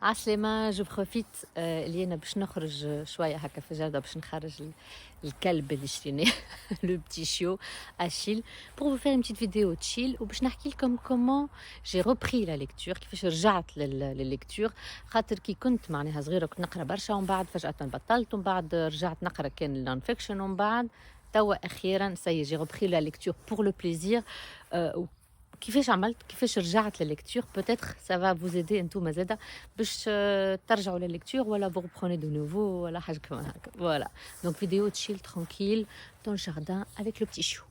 عسلامة جو بروفيت اللي أنا باش نخرج شوية هكا في الجردة باش نخرج الكلب اللي شريناه لو بتي شيو أشيل pour vous faire une petite vidéo chill وباش نحكي لكم comment j'ai repris la lecture كيفاش رجعت للليكتور خاطر كي كنت معناها صغيرة كنت نقرا برشا ومن بعد فجأة بطلت ومن بعد رجعت نقرا كان النون فيكشن ومن بعد توا أخيرا سي j'ai repris la lecture pour le plaisir كيفاش عملت كيفاش رجعت للليكتور peut-être ça va vous aider انتوما زاده باش ترجعوا للليكتور ولا vous reprenez de nouveau ولا حاجه كمان هكا voilà donc vidéo chill tranquille dans le jardin avec le petit chou.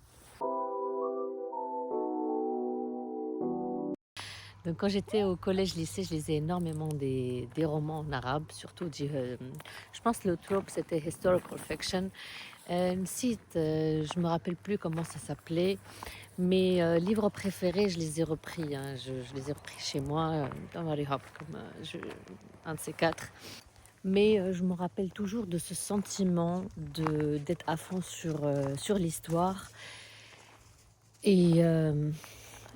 Donc quand j'étais au collège-lycée, je lisais énormément des romans en arabe, surtout je pense que le trope c'était historical fiction. Site, je me rappelle plus comment ça s'appelait. Mes livres préférés, je les ai repris. Hein. Je les ai repris chez moi, dans Mary Hop, comme un de ces quatre. Mais je me rappelle toujours de ce sentiment d'être à fond sur l'histoire. Et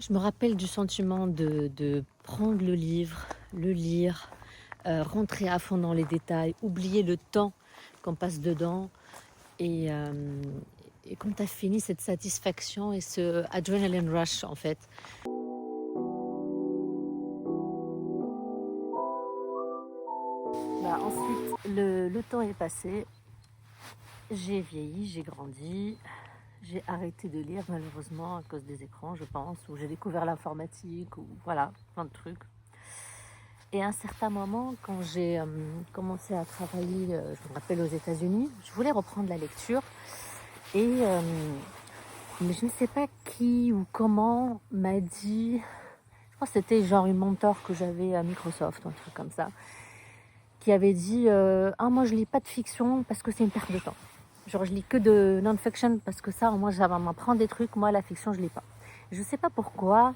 je me rappelle du sentiment de prendre le livre, le lire, rentrer à fond dans les détails, oublier le temps qu'on passe dedans. Et quand tu as fini, cette satisfaction et ce adrenaline rush, en fait. Bah, ensuite, le temps est passé. J'ai vieilli, j'ai grandi. J'ai arrêté de lire, malheureusement, à cause des écrans, je pense. Ou j'ai découvert l'informatique, ou voilà, plein de trucs. Et à un certain moment, quand j'ai commencé à travailler, je me rappelle aux États-Unis, je voulais reprendre la lecture. Et mais je ne sais pas qui ou comment m'a dit, je crois que c'était genre une mentor que j'avais à Microsoft, un truc comme ça, qui avait dit ah moi je lis pas de fiction parce que c'est une perte de temps. Genre je lis que de non-fiction parce que ça, moi ça va m'apprendre des trucs, moi la fiction je lis pas. Je sais pas pourquoi,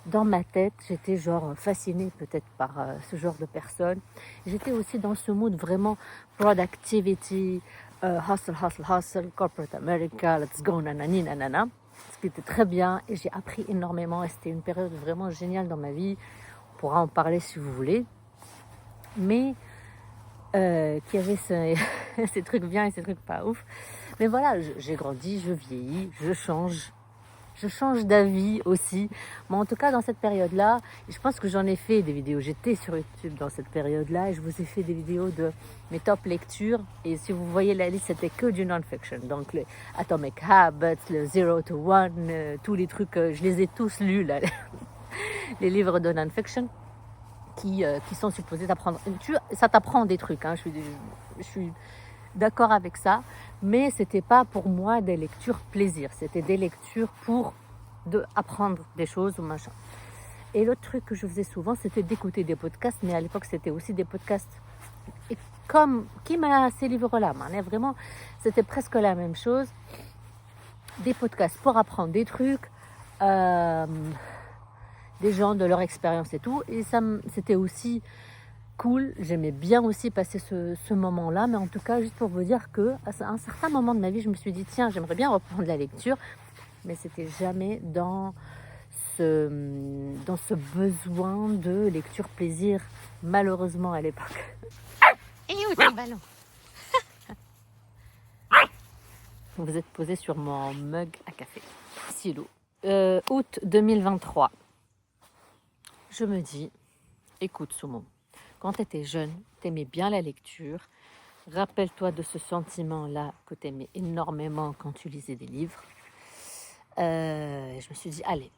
dans ma tête, j'étais genre fascinée peut-être par ce genre de personnes. J'étais aussi dans ce mood vraiment productivity, hustle, hustle, hustle, corporate America, let's go, nanani, nanana. Ce qui était très bien et j'ai appris énormément et c'était une période vraiment géniale dans ma vie. On pourra en parler si vous voulez. Mais qui avait ces trucs bien et ces trucs pas ouf. Mais voilà, j'ai grandi, je vieillis, je change d'avis aussi. Mais en tout cas, dans cette période-là, je pense que j'en ai fait des vidéos. J'étais sur YouTube dans cette période-là et je vous ai fait des vidéos de mes top lectures. Et si vous voyez la liste, c'était que du non-fiction. Donc, les Atomic Habits, le Zero to One, tous les trucs, je les ai tous lus, là, les livres de non-fiction qui sont supposés t'apprendre. Ça t'apprend des trucs, hein, je suis d'accord avec ça, mais c'était pas pour moi des lectures plaisir, c'était des lectures pour apprendre des choses ou machin. Et l'autre truc que je faisais souvent, c'était d'écouter des podcasts, mais à l'époque c'était aussi des podcasts et comme qui m'a ces livres-là, vraiment c'était presque la même chose, des podcasts pour apprendre des trucs, des gens de leur expérience et tout, et ça c'était aussi cool, j'aimais bien aussi passer ce moment-là, mais en tout cas, juste pour vous dire qu'à un certain moment de ma vie, je me suis dit, tiens, j'aimerais bien reprendre la lecture, mais c'était jamais dans ce besoin de lecture plaisir, malheureusement à l'époque. Et où est le ballon? Vous êtes posé sur mon mug à café. Silo. Août 2023. Je me dis, écoute Soumon, quand tu étais jeune, tu aimais bien la lecture. Rappelle-toi de ce sentiment-là que tu aimais énormément quand tu lisais des livres. Je me suis dit, allez,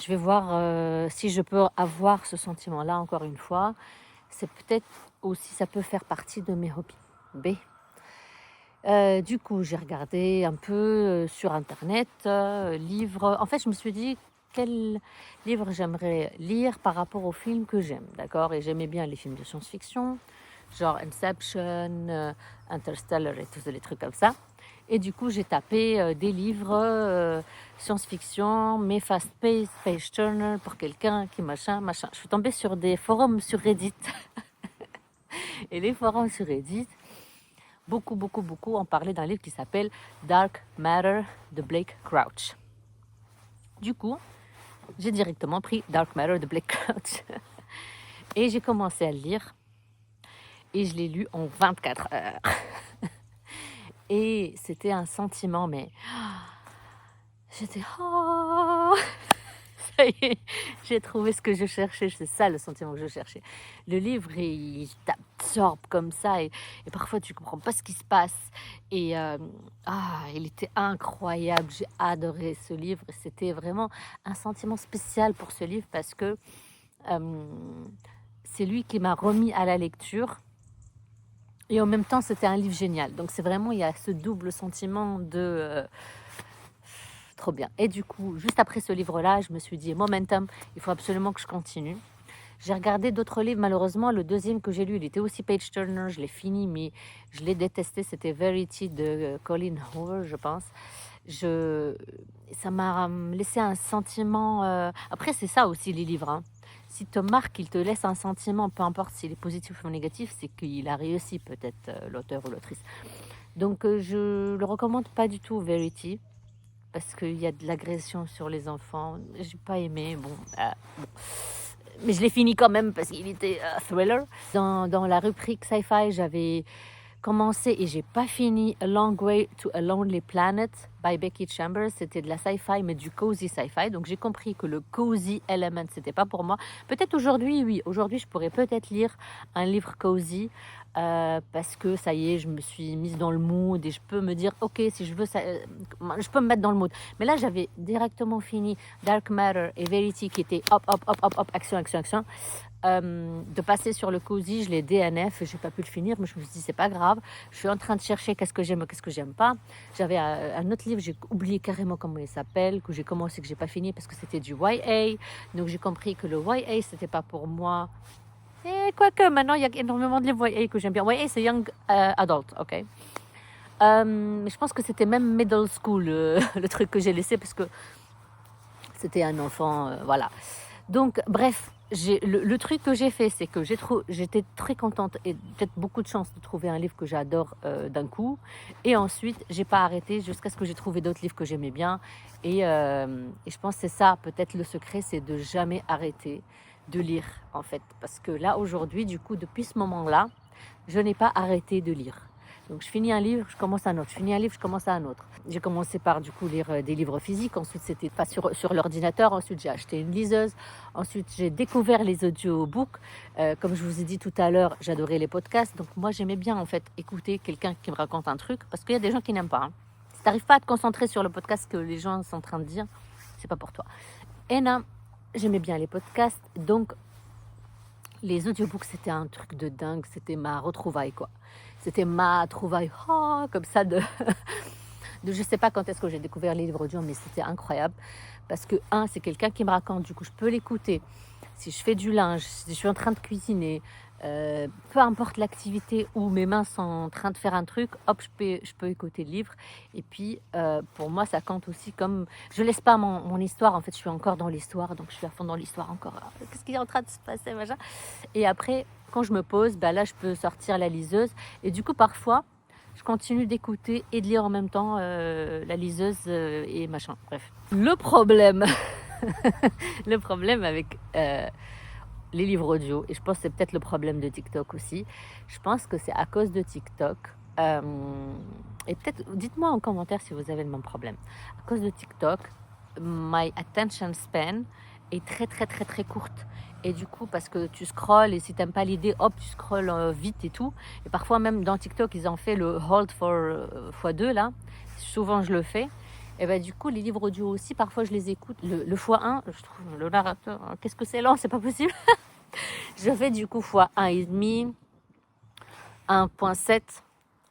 je vais voir si je peux avoir ce sentiment-là encore une fois. C'est peut-être aussi, ça peut faire partie de mes hobbies. Du coup, j'ai regardé un peu sur Internet, livres. En fait, je me suis dit, quel livre j'aimerais lire par rapport aux films que j'aime, d'accord? Et j'aimais bien les films de science-fiction, genre Inception, Interstellar et tous les trucs comme ça. Et du coup, j'ai tapé des livres science-fiction, mais fast-paced, page turner, pour quelqu'un qui machin. Je suis tombée sur des forums sur Reddit. Et les forums sur Reddit, beaucoup en parlaient d'un livre qui s'appelle Dark Matter de Blake Crouch. Du coup, j'ai directement pris Dark Matter de Blake Crouch. Et j'ai commencé à le lire et je l'ai lu en 24 heures. Et c'était un sentiment, mais j'étais oh, ça y est, j'ai trouvé ce que je cherchais. C'est ça le sentiment que je cherchais. Le livre, il t'absorbe comme ça et parfois tu comprends pas ce qui se passe. Et il était incroyable. J'ai adoré ce livre. C'était vraiment un sentiment spécial pour ce livre parce que c'est lui qui m'a remis à la lecture. Et en même temps, c'était un livre génial. Donc, c'est vraiment, il y a ce double sentiment de trop bien. Et du coup, juste après ce livre-là, je me suis dit, momentum, il faut absolument que je continue. J'ai regardé d'autres livres. Malheureusement, le deuxième que j'ai lu, il était aussi page-turner. Je l'ai fini, mais je l'ai détesté. C'était Verity de Colin Hoover, je pense. Ça m'a laissé un sentiment... Après, c'est ça aussi, les livres. Hein. Si te marque, il te laisse un sentiment, peu importe s'il est positif ou négatif, c'est qu'il a réussi peut-être l'auteur ou l'autrice. Donc je le recommande pas du tout Verity parce qu'il y a de l'agression sur les enfants. J'ai pas aimé. Bon. Mais je l'ai fini quand même parce qu'il était thriller. Dans la rubrique sci-fi, j'avais commencé et j'ai pas fini A Long Way to a Lonely Planet by Becky Chambers. C'était de la sci-fi, mais du cozy sci-fi. Donc j'ai compris que le cozy element, c'était pas pour moi. Peut-être aujourd'hui, oui. Aujourd'hui, je pourrais peut-être lire un livre cozy parce que ça y est, je me suis mise dans le mood et je peux me dire, ok, si je veux, je peux me mettre dans le mood. Mais là, j'avais directement fini Dark Matter et Verity qui étaient hop, hop, hop, hop, hop, action, action, action. De passer sur le cozy, je l'ai DNF, j'ai pas pu le finir, mais je me suis dit c'est pas grave. Je suis en train de chercher qu'est-ce que j'aime, qu'est-ce que j'aime pas. J'avais un autre livre, j'ai oublié carrément comment il s'appelle, que j'ai commencé, que j'ai pas fini parce que c'était du YA. Donc j'ai compris que le YA c'était pas pour moi. Et quoique maintenant il y a énormément de livres YA que j'aime bien. YA c'est Young Adult, ok. Mais je pense que c'était même middle school le truc que j'ai laissé parce que c'était un enfant, voilà. Donc bref. Le truc que j'ai fait, c'est que j'étais très contente et peut-être beaucoup de chance de trouver un livre que j'adore d'un coup. Et ensuite, j'ai pas arrêté jusqu'à ce que j'ai trouvé d'autres livres que j'aimais bien. Et je pense que c'est ça, peut-être le secret, c'est de jamais arrêter de lire, en fait. Parce que là, aujourd'hui, du coup, depuis ce moment-là, je n'ai pas arrêté de lire. Donc je finis un livre, je commence un autre. Je finis un livre, je commence un autre. J'ai commencé par du coup lire des livres physiques. Ensuite c'était pas sur l'ordinateur. Ensuite j'ai acheté une liseuse. Ensuite j'ai découvert les audiobooks. Comme je vous ai dit tout à l'heure, j'adorais les podcasts. Donc moi j'aimais bien en fait écouter quelqu'un qui me raconte un truc parce qu'il y a des gens qui n'aiment pas. Hein. Si t'arrives pas à te concentrer sur le podcast que les gens sont en train de dire, c'est pas pour toi. Et là j'aimais bien les podcasts. Donc les audiobooks c'était un truc de dingue. C'était ma retrouvaille quoi. C'était ma trouvaille, comme ça, je ne sais pas quand est-ce que j'ai découvert les livres audio, mais c'était incroyable. Parce que, c'est quelqu'un qui me raconte, du coup, je peux l'écouter. Si je fais du linge, si je suis en train de cuisiner, peu importe l'activité où mes mains sont en train de faire un truc, hop, je peux écouter le livre. Et puis, pour moi, ça compte aussi comme... Je ne laisse pas mon histoire, en fait, je suis encore dans l'histoire, donc je suis à fond dans l'histoire encore. Qu'est-ce qui est en train de se passer, machin. Et après... Quand je me pose, là, je peux sortir la liseuse. Et du coup, parfois, je continue d'écouter et de lire en même temps la liseuse et machin. Bref. Le problème, le problème avec les livres audio, et je pense que c'est peut-être le problème de TikTok aussi, je pense que c'est à cause de TikTok. Et peut-être, dites-moi en commentaire si vous avez le même problème. À cause de TikTok, my attention span est très, très, très, très courte. Et du coup, parce que tu scrolles et si t'aimes pas l'idée, hop, tu scrolles vite et tout. Et parfois même dans TikTok, ils ont fait le hold for x2 là. Souvent, je le fais. Et du coup, les livres audio aussi, parfois, je les écoute. Le x1, je trouve le narrateur, qu'est-ce que c'est lent, c'est pas possible. Je fais du coup x1,5, 1,7.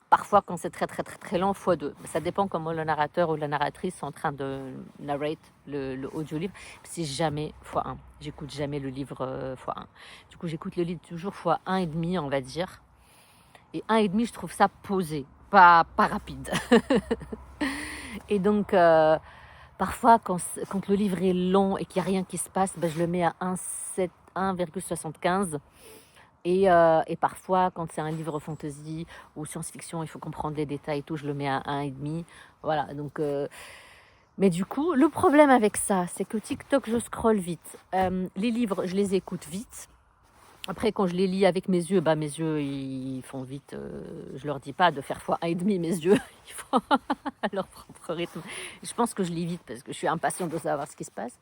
Parfois, quand c'est très, très, très, très lent, x2. Ça dépend comment le narrateur ou la narratrice sont en train de narrate le audio-livre. C'est jamais x1. J'écoute jamais le livre x1. Du coup, j'écoute le livre toujours x1,5, on va dire. Et 1,5, je trouve ça posé, pas rapide. Et donc, parfois, quand le livre est long et qu'il n'y a rien qui se passe, je le mets à 1,75. Et parfois, quand c'est un livre fantasy ou science-fiction, il faut comprendre les détails et tout, je le mets à 1,5. Voilà, donc... Mais du coup, le problème avec ça, c'est que TikTok, je scrolle vite. Les livres, je les écoute vite. Après, quand je les lis avec mes yeux, bah, mes yeux, ils font vite. Je leur dis pas de faire fois 1,5 mes yeux. Ils font à leur propre rythme. Je pense que je lis vite parce que je suis impatiente de savoir ce qui se passe.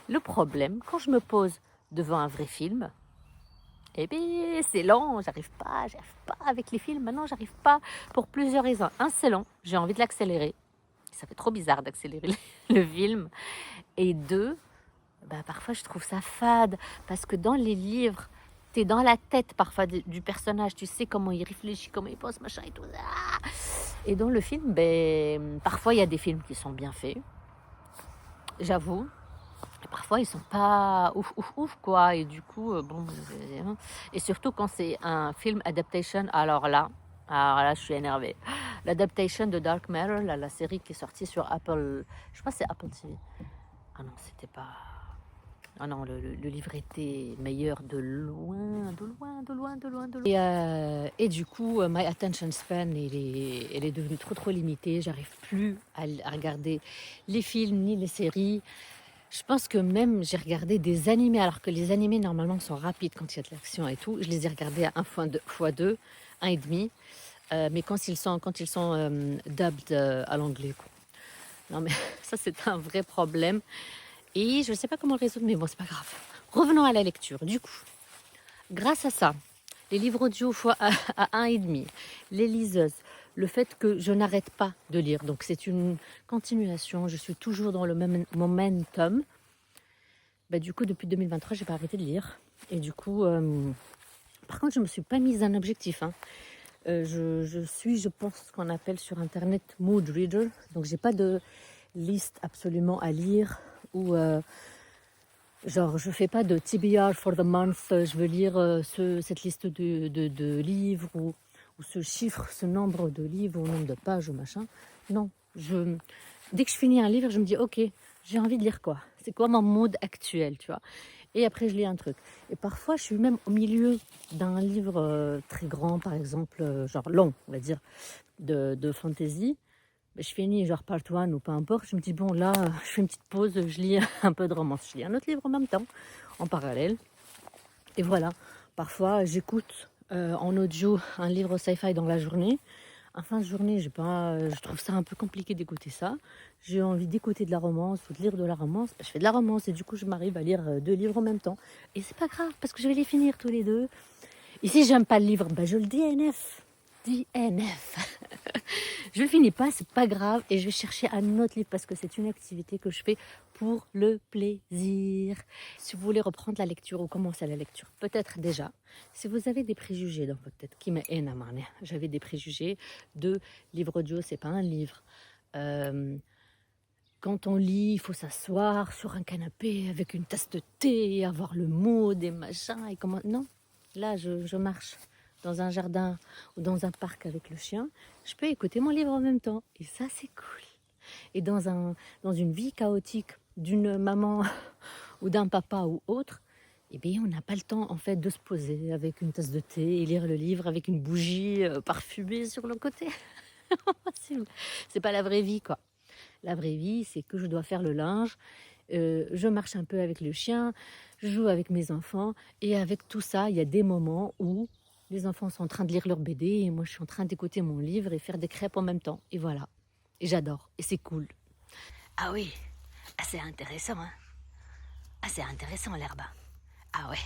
Le problème, quand je me pose devant un vrai film, eh bien, c'est lent, j'arrive pas avec les films. Maintenant, j'arrive pas pour plusieurs raisons. Un, c'est lent, j'ai envie de l'accélérer. Ça fait trop bizarre d'accélérer le film. Et deux, bah, parfois, je trouve ça fade parce que dans les livres, tu es dans la tête parfois du personnage, tu sais comment il réfléchit, comment il pense, machin et tout ça. Et dans le film, ben, parfois, il y a des films qui sont bien faits, j'avoue. Et parfois, ils sont pas ouf, ouf, ouf, quoi. Et du coup, bon. Et surtout quand c'est un film adaptation, alors là, je suis énervée. L'adaptation de Dark Matter, là, la série qui est sortie sur Apple, je crois que c'est Apple TV. Ah non, c'était pas. Ah non, le livre était meilleur de loin, de loin, de loin, de loin, de loin. Et du coup, my attention span, elle est devenue trop, trop limitée. J'arrive plus à regarder les films ni les séries. Je pense que même j'ai regardé des animés, alors que les animés normalement sont rapides quand il y a de l'action et tout. Je les ai regardés à 1 fois 2, 1,5. Mais quand ils sont dubbed à l'anglais, quoi. Non mais ça c'est un vrai problème. Et je ne sais pas comment le résoudre, mais bon, c'est pas grave. Revenons à la lecture. Du coup, grâce à ça, les livres audio à 1,5, les liseuses, le fait que je n'arrête pas de lire, donc c'est une continuation, je suis toujours dans le même momentum. Bah, du coup, depuis 2023, j'ai pas arrêté de lire. Et du coup, par contre, je me suis pas mise un objectif, hein. Je suis, je pense, ce qu'on appelle sur Internet mood reader. Donc, j'ai pas de liste absolument à lire ou genre, je fais pas de TBR for the month, je veux lire cette liste de livres ou ce chiffre, ce nombre de livres ou nombre de pages ou machin. Non, dès que je finis un livre, je me dis, ok, j'ai envie de lire quoi? C'est quoi mon mood actuel, tu vois? Et après, je lis un truc. Et parfois, je suis même au milieu d'un livre très grand, par exemple, genre long, on va dire, de fantasy. Je finis genre part one ou peu importe, je me dis bon là, je fais une petite pause, je lis un peu de romance, je lis un autre livre en même temps, en parallèle. Et voilà, parfois j'écoute en audio un livre sci-fi dans la journée. En fin de journée, je trouve ça un peu compliqué d'écouter ça. J'ai envie d'écouter de la romance ou de lire de la romance. Je fais de la romance et du coup je m'arrive à lire 2 livres en même temps. Et c'est pas grave parce que je vais les finir tous les deux. Et si j'aime pas le livre, je le DNF. DNF. Je le finis pas, c'est pas grave, et je vais chercher un autre livre parce que c'est une activité que je fais pour le plaisir. Si vous voulez reprendre la lecture ou commencer la lecture, peut-être déjà, si vous avez des préjugés dans votre tête, qui j'avais des préjugés de livre audio, c'est pas un livre. Quand on lit, il faut s'asseoir sur un canapé avec une tasse de thé, avoir le mot des machins et comment. Non, là je marche dans un jardin ou dans un parc avec le chien, je peux écouter mon livre en même temps. Et ça, c'est cool. Et dans une vie chaotique d'une maman ou d'un papa ou autre, eh bien, on n'a pas le temps, en fait, de se poser avec une tasse de thé et lire le livre avec une bougie parfumée sur le côté. C'est pas la vraie vie, quoi. La vraie vie, c'est que je dois faire le linge, je marche un peu avec le chien, je joue avec mes enfants, et avec tout ça, il y a des moments où les enfants sont en train de lire leur BD et moi je suis en train d'écouter mon livre et faire des crêpes en même temps. Et voilà. Et j'adore. Et c'est cool. Ah oui, c'est intéressant, hein. Ah, c'est intéressant l'herbe. Ah ouais.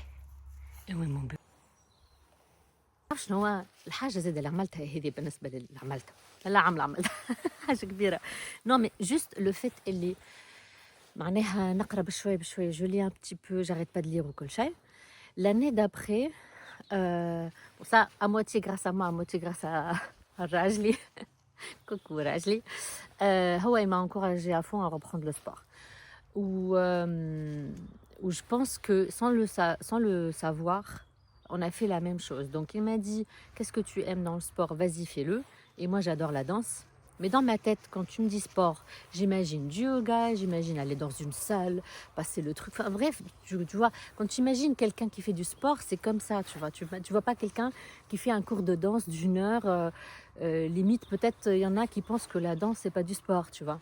Et oui, mon bébé. شنو هو الحاجه زاد اللي عملتها هذه بالنسبه للي عملتها لا عملتها حاجه كبيره نو مي جوست لو فيت اللي معناها نقرا بشوي بشوي جو لي ان بتي بو جاريت با de lire وكل شيء l'année d'après pour ça à moitié grâce à moi à moitié grâce à Rajli coucou Rajli هو il m'a encouragé à fond à reprendre le sport où je pense que sans le savoir on a fait la même chose. Donc il m'a dit, qu'est-ce que tu aimes dans le sport? Vas-y, fais-le. Et moi, j'adore la danse. Mais dans ma tête, quand tu me dis sport, j'imagine du yoga, j'imagine aller dans une salle, passer le truc. Enfin bref, tu vois, quand tu imagines quelqu'un qui fait du sport, c'est comme ça, tu vois. Tu vois pas quelqu'un qui fait un cours de danse d'1 heure. Limite, peut-être, il y en a qui pensent que la danse, c'est pas du sport, tu vois.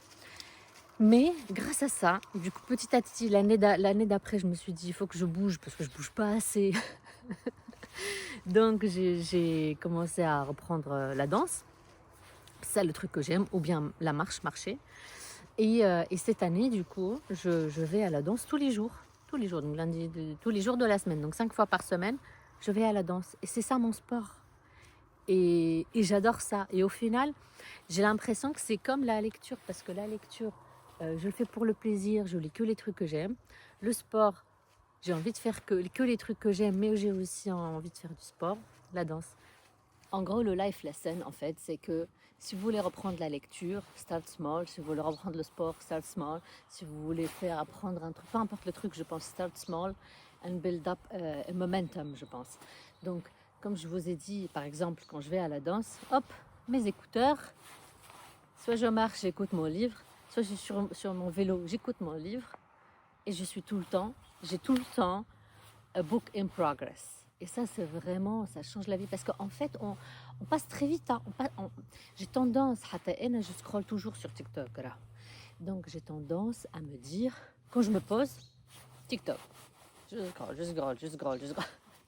Mais grâce à ça, du coup, petit à petit, l'année d'après, je me suis dit, il faut que je bouge parce que je bouge pas assez. Donc j'ai commencé à reprendre la danse. C'est ça le truc que j'aime, ou bien la marcher. Et cette année, du coup, je vais à la danse tous les jours. Tous les jours, donc tous les jours de la semaine. Donc 5 fois par semaine, je vais à la danse. Et c'est ça mon sport. Et j'adore ça. Et au final, j'ai l'impression que c'est comme la lecture, parce que la lecture, je le fais pour le plaisir, je lis que les trucs que j'aime. Le sport, j'ai envie de faire que les trucs que j'aime, mais j'ai aussi envie de faire du sport, la danse. En gros, le life lesson, en fait, c'est que si vous voulez reprendre la lecture, start small. Si vous voulez reprendre le sport, start small. Si vous voulez faire apprendre un truc, peu importe le truc, je pense, start small and build up a momentum, je pense. Donc, comme je vous ai dit, par exemple, quand je vais à la danse, hop, mes écouteurs, soit je marche, j'écoute mon livre, soit je suis sur mon vélo, j'écoute mon livre, et j'ai tout le temps a book in progress. Et ça, c'est vraiment, ça change la vie. Parce qu'en fait, on passe très vite. Hein. J'ai tendance, je scrolle toujours sur TikTok. Là. Donc, j'ai tendance à me dire, quand je me pose, TikTok. Je scroll.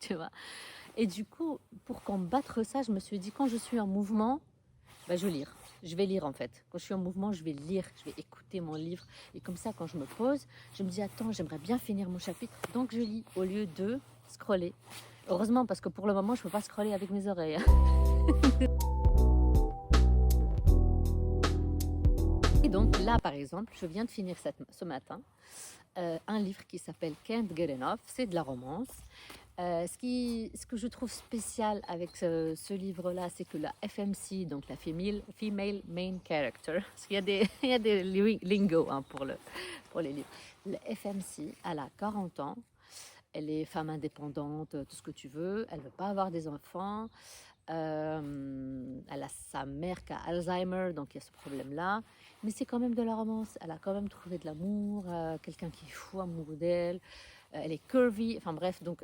Tu vois. Et du coup, pour combattre ça, je me suis dit, quand je suis en mouvement, bah, je lire. Je vais lire en fait. Quand je suis en mouvement, je vais lire, je vais écouter mon livre. Et comme ça, quand je me pose, je me dis, attends, j'aimerais bien finir mon chapitre. Donc, je lis au lieu de scroller. Heureusement, parce que pour le moment, je ne peux pas scroller avec mes oreilles. Et donc là, par exemple, je viens de finir ce matin un livre qui s'appelle Can't Get Enough. C'est de la romance. Ce que je trouve spécial avec ce livre-là, c'est que la FMC, donc la Female Main Character, parce qu'il y a il y a des lingots hein, pour les livres. La FMC, elle a 40 ans. Elle est femme indépendante, tout ce que tu veux. Elle ne veut pas avoir des enfants. Elle a sa mère qui a Alzheimer, donc il y a ce problème-là. Mais c'est quand même de la romance. Elle a quand même trouvé de l'amour, quelqu'un qui est fou amoureux d'elle. Elle est curvy. Enfin bref, donc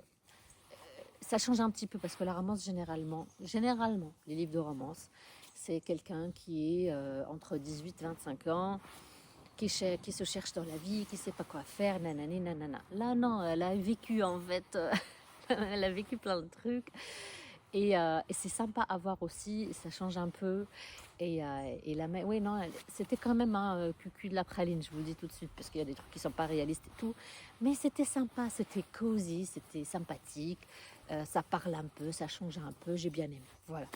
ça change un petit peu parce que la romance, généralement, les livres de romance, c'est quelqu'un qui est entre 18 et 25 ans, qui se cherche dans la vie, qui ne sait pas quoi faire, nanani, nanana. Là, non, elle a vécu en fait, elle a vécu plein de trucs. Et c'est sympa à voir aussi, ça change un peu. Et oui, non, c'était quand même un cucu de la praline, je vous le dis tout de suite, parce qu'il y a des trucs qui ne sont pas réalistes et tout. Mais c'était sympa, c'était cosy, c'était sympathique. Ça parle un peu, ça change un peu, j'ai bien aimé. Voilà.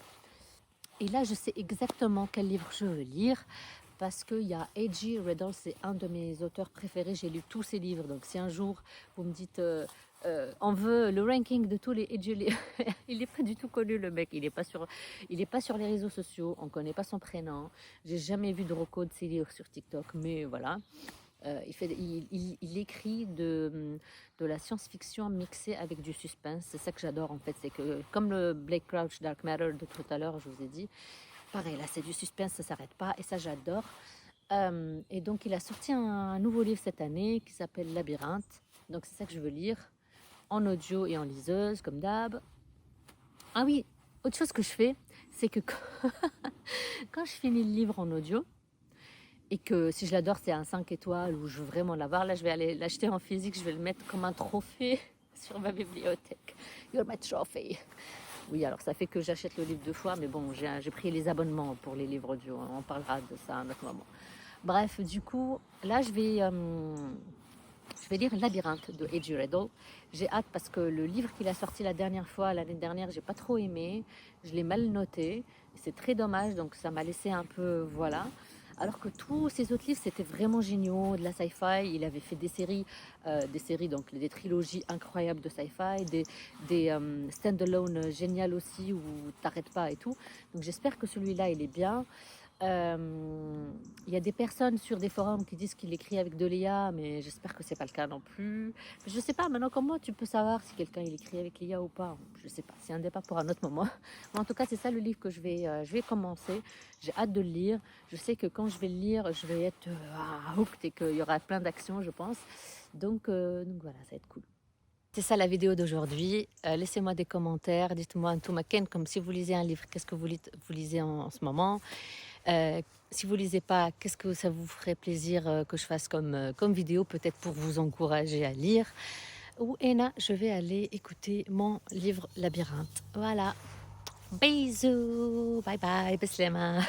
Et là, je sais exactement quel livre je veux lire parce qu'il y a A.G. Riddle, c'est un de mes auteurs préférés. J'ai lu tous ses livres. Donc, si un jour vous me dites on veut le ranking de tous les A.G. il n'est pas du tout connu, le mec. Il n'est pas sur les réseaux sociaux. On ne connaît pas son prénom. J'ai jamais vu de reco de ses livres sur TikTok, mais voilà. Il écrit de la science-fiction mixée avec du suspense. C'est ça que j'adore en fait. C'est que comme le Blake Crouch Dark Matter de tout à l'heure, je vous ai dit, pareil, là c'est du suspense, ça s'arrête pas et ça j'adore. Et donc il a sorti un nouveau livre cette année qui s'appelle Labyrinthe. Donc c'est ça que je veux lire en audio et en liseuse comme d'hab. Ah oui, autre chose que je fais, c'est que quand je finis le livre en audio, et que si je l'adore, c'est un 5 étoiles ou je veux vraiment l'avoir, là je vais aller l'acheter en physique, je vais le mettre comme un trophée sur ma bibliothèque. You're my trophy. Oui, alors ça fait que j'achète le livre 2 fois, mais bon, j'ai pris les abonnements pour les livres audio, on parlera de ça à un autre moment. Bref, du coup, là je vais lire Labyrinthe de A.G. Riddle. J'ai hâte parce que le livre qu'il a sorti l'année dernière, j'ai pas trop aimé, je l'ai mal noté, c'est très dommage, donc ça m'a laissé un peu, voilà. Alors que tous ses autres livres, c'était vraiment géniaux, de la sci-fi. Il avait fait des séries, donc des trilogies incroyables de sci-fi, des stand-alone géniales aussi, où t'arrêtes pas et tout. Donc j'espère que celui-là, il est bien. Il y a des personnes sur des forums qui disent qu'il écrit avec de l'IA, mais j'espère que c'est pas le cas non plus. Je sais pas, maintenant comment tu peux savoir si quelqu'un il écrit avec l'IA ou pas? Je sais pas, c'est un débat pour un autre moment. Mais en tout cas, c'est ça le livre que je vais commencer. J'ai hâte de le lire. Je sais que quand je vais le lire, je vais être hooked et qu'il y aura plein d'actions, je pense. Donc voilà, ça va être cool. C'est ça la vidéo d'aujourd'hui. Laissez-moi des commentaires. Dites-moi un tout macken, comme si vous lisez un livre, qu'est-ce que vous lisez en ce moment. Si vous lisez pas, qu'est-ce que ça vous ferait plaisir que je fasse comme vidéo, peut-être pour vous encourager à lire. Ou Ena, je vais aller écouter mon livre Labyrinthe. Voilà. Bisous. Bye bye. Beslema.